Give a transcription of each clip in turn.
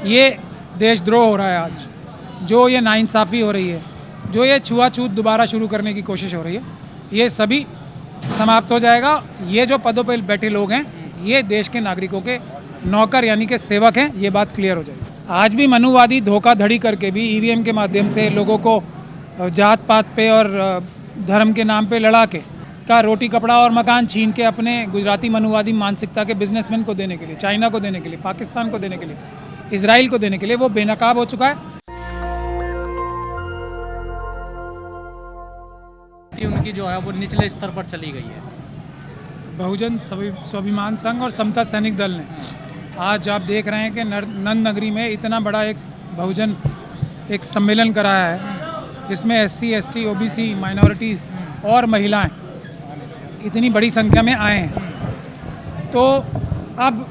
ये देशद्रोह हो रहा है आज, जो ये नाइंसाफ़ी हो रही है, जो ये छुआछूत दोबारा शुरू करने की कोशिश हो रही है, ये सभी समाप्त हो जाएगा। ये जो पदों पर बैठे लोग हैं ये देश के नागरिकों के नौकर यानी कि सेवक हैं, ये बात क्लियर हो जाएगी। आज भी मनुवादी धोखाधड़ी करके भी ईवीएम के माध्यम से लोगों को जात पात पे और धर्म के नाम पे लड़ा के का रोटी कपड़ा और मकान छीन के अपने गुजराती मनुवादी मानसिकता के बिजनेसमैन को देने के लिए, चाइना को देने के लिए, पाकिस्तान को देने के लिए, इजराइल को देने के लिए वो बेनकाब हो चुका है। उनकी जो है वो निचले स्तर पर चली गई है। बहुजन स्वाभिमान संघ और समता सैनिक दल ने आज आप देख रहे हैं कि नंद नगरी में इतना बड़ा एक बहुजन एक सम्मेलन कराया है जिसमें SC ST OBC माइनॉरिटीज़ और महिलाएं इतनी बड़ी संख्या में आए हैं। तो अब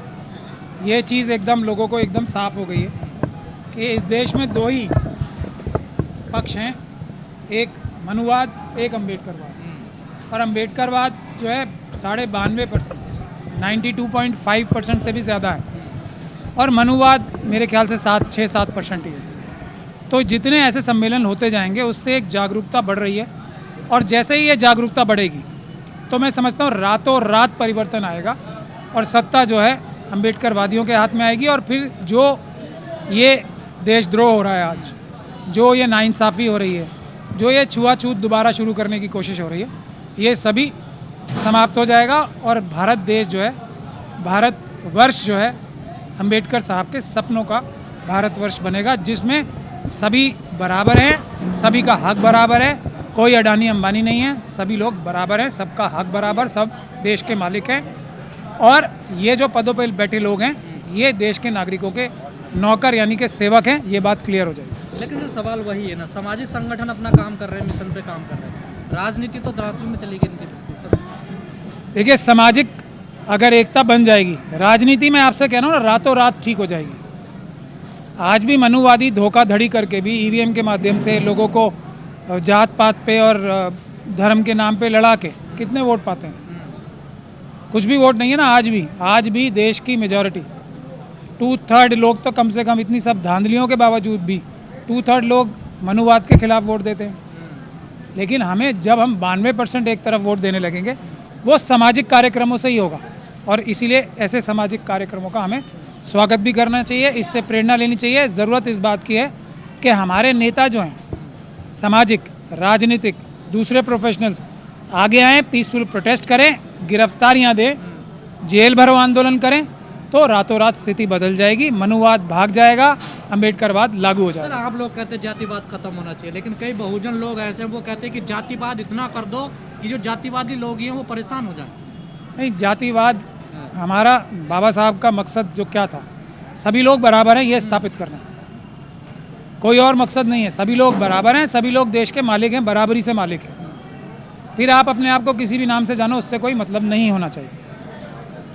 ये चीज़ एकदम लोगों को एकदम साफ हो गई है कि इस देश में दो ही पक्ष हैं, एक मनुवाद, एक अम्बेडकरवाद। और अम्बेडकरवाद जो है 92.5%, 92.5% से भी ज़्यादा है, और मनुवाद मेरे ख्याल से 6-7% ही है। तो जितने ऐसे सम्मेलन होते जाएंगे उससे एक जागरूकता बढ़ रही है, और जैसे ही ये जागरूकता बढ़ेगी तो मैं समझता हूँ रातों रात परिवर्तन आएगा और सत्ता जो है अम्बेडकरवादियों के हाथ में आएगी। और फिर जो ये देशद्रोह हो रहा है आज, जो ये नाइंसाफ़ी हो रही है, जो ये छुआछूत दोबारा शुरू करने की कोशिश हो रही है, ये सभी समाप्त हो जाएगा। और भारत देश जो है, भारतवर्ष जो है, अम्बेडकर साहब के सपनों का भारतवर्ष बनेगा जिसमें सभी बराबर हैं, सभी का हक बराबर है, कोई अडानी अंबानी नहीं है, सभी लोग बराबर हैं, सबका हक बराबर, सब देश के मालिक हैं। और ये जो पदों पर बैठे लोग हैं ये देश के नागरिकों के नौकर यानी कि सेवक हैं, ये बात क्लियर हो जाएगी। लेकिन जो सवाल वही है ना, सामाजिक संगठन अपना काम कर रहे हैं, मिशन पे काम कर रहे हैं, राजनीति तो धरातल में चली गई। देखिए, सामाजिक अगर एकता बन जाएगी, राजनीति में आपसे कह रहा हूँ ना, रातों रात ठीक हो जाएगी। आज भी मनुवादी धोखाधड़ी करके भी ईवीएम के माध्यम से लोगों को जात पात पे और धर्म के नाम पे लड़ा के कितने वोट पाते हैं? कुछ भी वोट नहीं है ना। आज भी देश की मेजॉरिटी 2/3 लोग तो कम से कम, इतनी सब धांधलियों के बावजूद भी 2/3 लोग मनुवाद के खिलाफ वोट देते हैं। लेकिन हमें जब हम 92% एक तरफ वोट देने लगेंगे वो सामाजिक कार्यक्रमों से ही होगा, और इसीलिए ऐसे सामाजिक कार्यक्रमों का हमें स्वागत भी करना चाहिए, इससे प्रेरणा लेनी चाहिए। ज़रूरत इस बात की है कि हमारे नेता जो हैं, सामाजिक, राजनीतिक, दूसरे प्रोफेशनल्स आगे आएँ, पीसफुल प्रोटेस्ट करें, गिरफ्तारियां दें, जेल भरो आंदोलन करें, तो रातों रात स्थिति बदल जाएगी, मनुवाद भाग जाएगा, अम्बेडकरवाद लागू हो जाएगा। सर, आप लोग कहते हैं जातिवाद खत्म होना चाहिए, लेकिन कई बहुजन लोग ऐसे हैं वो कहते हैं कि जातिवाद इतना कर दो कि जो जातिवादी लोग हैं वो परेशान हो जाए। नहीं, जातिवाद हमारा बाबा साहब का मकसद जो क्या था, सभी लोग बराबर हैं ये स्थापित करना, कोई और मकसद नहीं है। सभी लोग बराबर हैं, सभी लोग देश के मालिक हैं, बराबरी से मालिक हैं। फिर आप अपने आप को किसी भी नाम से जानो, उससे कोई मतलब नहीं होना चाहिए।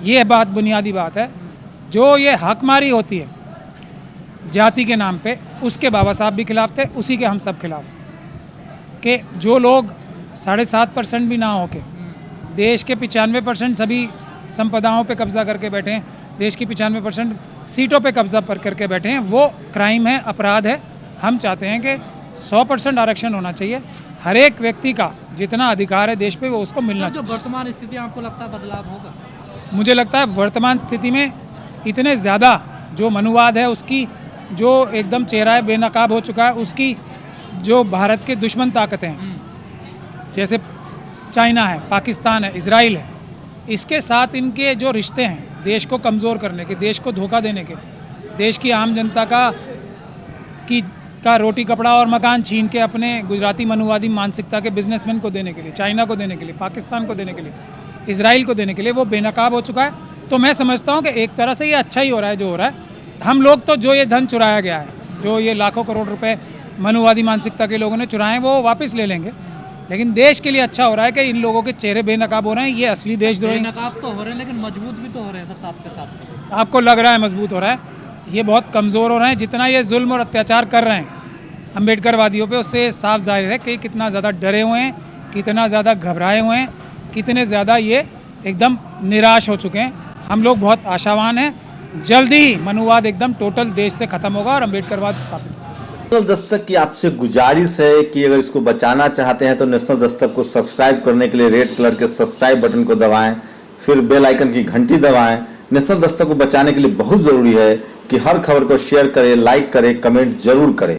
ये बात बुनियादी बात है। जो ये हकमारी होती है जाति के नाम पे, उसके बाबा साहब भी खिलाफ थे, उसी के हम सब खिलाफ कि जो लोग 7.5% भी ना हो के देश के 95% सभी संपदाओं पे कब्जा करके बैठे हैं, देश की 95% सीटों पे कब्जा पर करके बैठे हैं, वो क्राइम है, अपराध है। हम चाहते हैं कि 100% आरक्षण होना चाहिए, हर एक व्यक्ति का जितना अधिकार है देश पे वो उसको मिलना चाहिए। जो वर्तमान स्थिति आपको लगता है बदलाव होगा? मुझे लगता है वर्तमान स्थिति में इतने ज़्यादा जो मनुवाद है उसकी जो एकदम चेहरा है बेनकाब हो चुका है, उसकी जो भारत के दुश्मन ताकतें हैं जैसे चाइना है, पाकिस्तान है, इजराइल है, इसके साथ इनके जो रिश्ते हैं देश को कमज़ोर करने के, देश को धोखा देने के, देश की आम जनता का रोटी कपड़ा और मकान छीन के अपने गुजराती मनुवादी मानसिकता के बिजनेसमैन को देने के लिए, चाइना को देने के लिए, पाकिस्तान को देने के लिए, इजराइल को देने के लिए वो बेनकाब हो चुका है। तो मैं समझता हूँ कि एक तरह से ये अच्छा ही हो रहा है जो हो रहा है। हम लोग तो जो ये धन चुराया गया है, जो ये लाखों करोड़ रुपए मनुवादी मानसिकता के लोगों ने चुराए हैं, वो वापस ले लेंगे। लेकिन देश के लिए अच्छा हो रहा है कि इन लोगों के चेहरे बेनकाब हो रहे हैं। ये असली देशद्रोही बेनकाब तो हो रहे हैं, लेकिन मजबूत भी तो हो रहे हैं सर साथ के साथ। आपको लग रहा है मजबूत हो रहा है, ये बहुत कमज़ोर हो रहे हैं। जितना ये जुल्म और अत्याचार कर रहे हैं अम्बेडकरवादियों पे, उससे साफ जाहिर है कि कितना ज़्यादा डरे हुए हैं, कितना ज़्यादा घबराए हुए हैं, कितने ज़्यादा ये एकदम निराश हो चुके हैं। हम लोग बहुत आशावान हैं जल्द ही मनुवाद एकदम टोटल देश से खत्म होगा और अम्बेडकरवाद स्थापित होगा। नेशनल दस्तक की आपसे गुजारिश है कि अगर इसको बचाना चाहते हैं तो नेशनल दस्तक को सब्सक्राइब करने के लिए रेड कलर के सब्सक्राइब बटन को दबाएं, फिर बेल आइकन की घंटी दबाएं। नेशनल दस्तक को बचाने के लिए बहुत जरूरी है कि हर खबर को शेयर करें, लाइक करें, कमेंट जरूर करें।